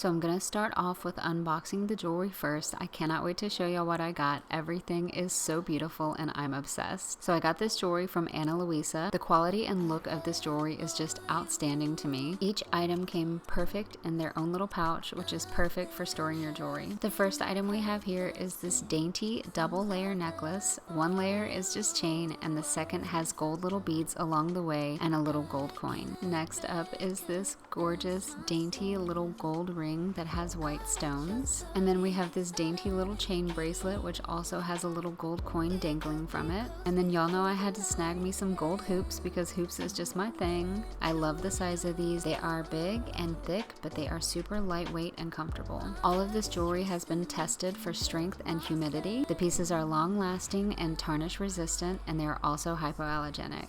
So I'm going to start off with unboxing the jewelry first. I cannot wait to show y'all what I got. Everything is so beautiful and I'm obsessed. So I got this jewelry from Ana Luisa. The quality and look of this jewelry is just outstanding to me. Each item came perfect in their own little pouch, which is perfect for storing your jewelry. The first item we have here is this dainty double layer necklace. One layer is just chain and the second has gold little beads along the way and a little gold coin. Next up is this gorgeous dainty little gold ring that has white stones. And then we have this dainty little chain bracelet which also has a little gold coin dangling from it. And then y'all know I had to snag me some gold hoops because hoops is just my thing. I love the size of these. They are big and thick, but they are super lightweight and comfortable. All of this jewelry has been tested for strength and humidity. The pieces are long lasting and tarnish resistant, and they are also hypoallergenic.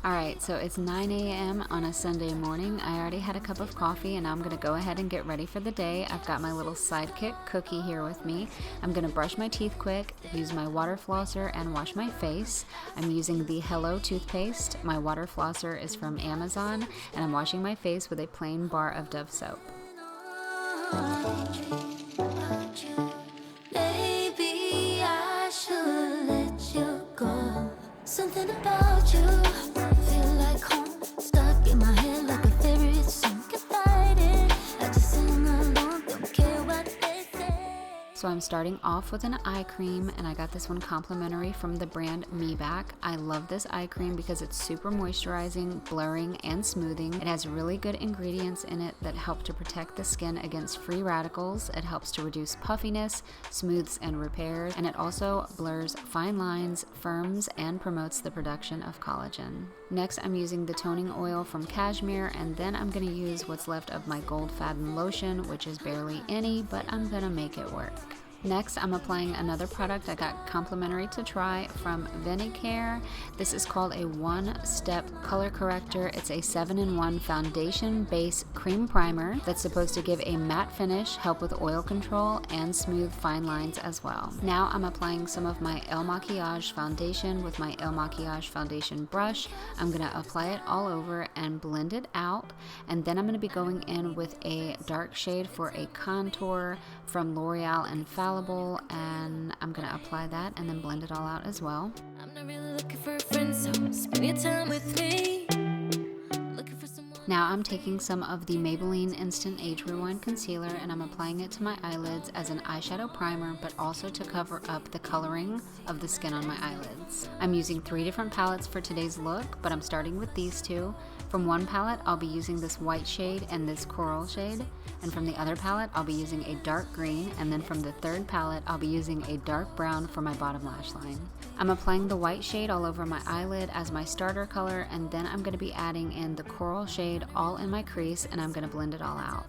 Alright, so it's 9 a.m. on a Sunday morning. I already had a cup of coffee and I'm going to go ahead and get ready for the day. I've got my little sidekick Cookie here with me. I'm going to brush my teeth quick, use my water flosser, and wash my face. I'm using the Hello toothpaste. My water flosser is from Amazon, and I'm washing my face with a plain bar of Dove soap. Something about you feel like home, stuck in my head like a favorite song. Can't fight it, I just sing along, don't care what they say. So I'm starting off with an eye cream, and I got this one complimentary from the brand Me Back. I love this eye cream because it's super moisturizing, blurring, and smoothing. It has really good ingredients in it that help to protect the skin against free radicals. It helps to reduce puffiness, smooths and repairs, and it also blurs fine lines, firms, and promotes the production of collagen. Next, I'm using the toning oil from Cashmere, and then I'm going to use what's left of my Gold Faden lotion, which is barely any, but I'm going to make it work. Next, I'm applying another product I got complimentary to try from Venicare. This is called a one-step color corrector. It's a 7-in-1 foundation base cream primer that's supposed to give a matte finish, help with oil control, and smooth fine lines as well. Now I'm applying some of my El Maquillage foundation with my El Maquillage foundation brush. I'm going to apply it all over and blend it out, and then I'm going to be going in with a dark shade for a contour from L'Oreal Infallible, and I'm going to apply that and then blend it all out as well. I'm not really looking for a friend, so spend your time with me. Now I'm taking some of the Maybelline Instant Age Rewind Concealer and I'm applying it to my eyelids as an eyeshadow primer, but also to cover up the coloring of the skin on my eyelids. I'm using 3 different palettes for today's look, but I'm starting with these two. From one palette, I'll be using this white shade and this coral shade, and from the other palette, I'll be using a dark green, and then from the third palette, I'll be using a dark brown for my bottom lash line. I'm applying the white shade all over my eyelid as my starter color, and then I'm going to be adding in the coral shade all in my crease, and I'm going to blend it all out.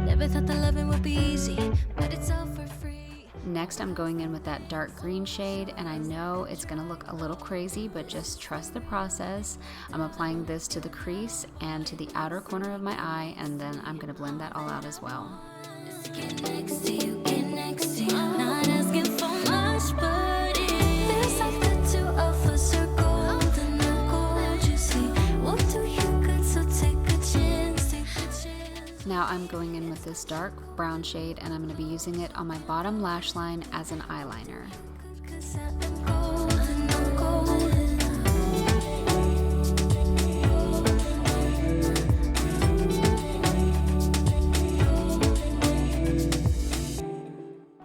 Never thought that loving would be easy, but it's all for free. Next, I'm going in with that dark green shade, and I know it's going to look a little crazy, but just trust the process. I'm applying this to the crease and to the outer corner of my eye, and then I'm going to blend that all out as well. Get next to you, get next to you. Not asking for much, but it feels like the two of us are golden. Gold, you see. What do you got? So take a chance, take a chance. Now I'm going in with this dark brown shade, and I'm going to be using it on my bottom lash line as an eyeliner. 'Cause I am golden, I'm golden.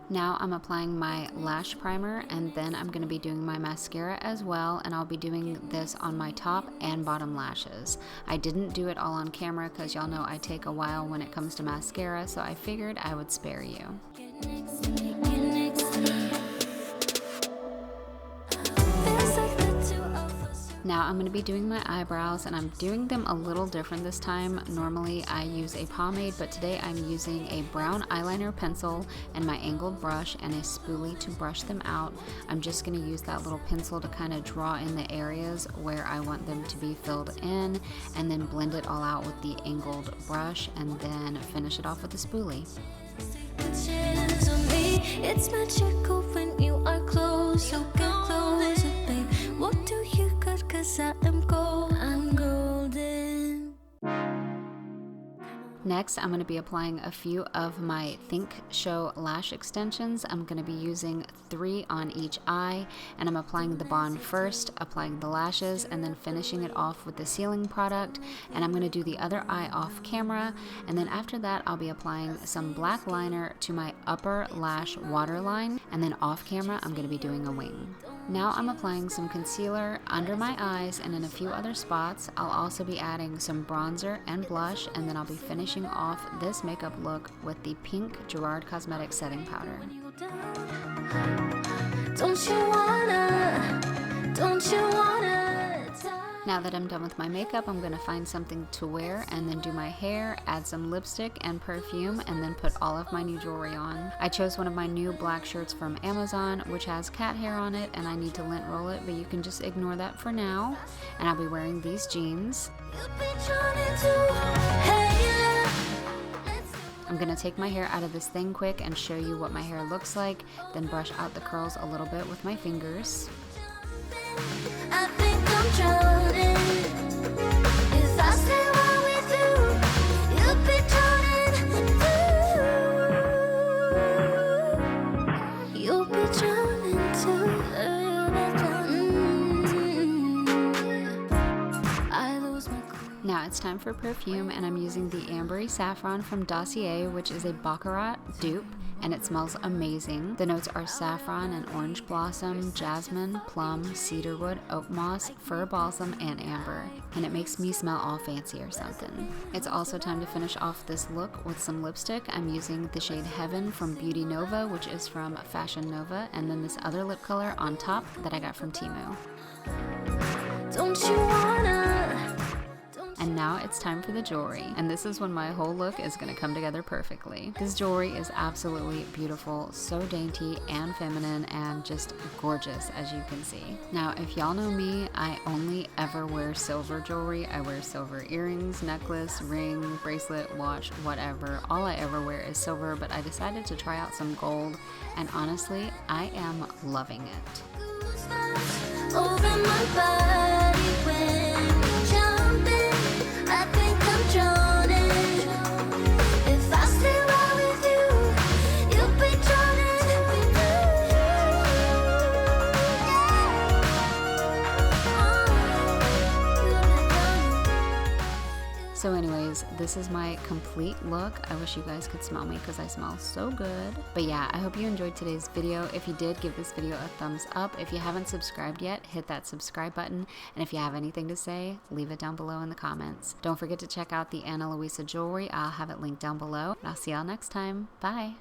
Now I'm applying my lash primer, and then I'm going to be doing my mascara as well, and I'll be doing this on my top and bottom lashes. I didn't do it all on camera because y'all know I take a while when it comes to mascara, so I figured I would spare you. Get next to me, get next to me. Feels like the two of us are Now I'm going to be doing my eyebrows, and I'm doing them a little different this time. Normally I use a pomade, but today I'm using a brown eyeliner pencil and my angled brush and a spoolie to brush them out. I'm just going to use that little pencil to kind of draw in the areas where I want them to be filled in, and then blend it all out with the angled brush, and then finish it off with the spoolie. take a chance on me. It's magical when you are close, so get closer, babe. What do you got? 'Cause I am gold, I'm golden. Next, I'm going to be applying a few of my Think Show lash extensions. I'm going to be using 3 on each eye, and I'm applying the bond first, applying the lashes, and then finishing it off with the sealing product. And I'm going to do the other eye off camera, and then after that I'll be applying some black liner to my upper lash waterline, and then off camera I'm going to be doing a wing. Now I'm applying some concealer under my eyes and in a few other spots. I'll also be adding some bronzer and blush, and then I'll be finishing off this makeup look with the pink Gerard Cosmetics setting powder. Don't you wanna Now that I'm done with my makeup, I'm going to find something to wear and then do my hair, add some lipstick and perfume, and then put all of my new jewelry on. I chose one of my new black shirts from Amazon, which has cat hair on it, and I need to lint roll it, but you can just ignore that for now. And I'll be wearing these jeans. I'm going to take my hair out of this thing quick and show you what my hair looks like, then brush out the curls a little bit with my fingers. I think I'm drowning. If I stay right with you, you'll be drowning too. You'll be drowning too. I lose my cool. Now it's time for perfume, and I'm using the Ambery Saffron from Dossier, which is a Baccarat dupe, and it smells amazing. The notes are saffron and orange blossom, jasmine, plum, cedarwood, oak moss, fir balsam, and amber. And it makes me smell all fancy or something. It's also time to finish off this look with some lipstick. I'm using the shade Heaven from Beauty Nova, which is from Fashion Nova, and then this other lip color on top that I got from Temu. Don't you wanna? And now it's time for the jewelry, and this is when my whole look is going to come together perfectly. This jewelry is absolutely beautiful, so dainty and feminine and just gorgeous, as you can see. Now, if y'all know me, I only ever wear silver jewelry. I wear silver earrings, necklace, ring, bracelet, watch, whatever. All I ever wear is silver, but I decided to try out some gold, and honestly, I am loving it. Over my body when you're jumping, I think I'm drowning. If I stay right with you, you'll be drowning. So anyways, this is my complete look. I wish you guys could smell me because I smell so good. But yeah, I hope you enjoyed today's video. If you did, give this video a thumbs up. If you haven't subscribed yet, hit that subscribe button. And if you have anything to say, leave it down below in the comments. Don't forget to check out the Ana Luisa jewelry. I'll have it linked down below. And I'll see y'all next time. Bye.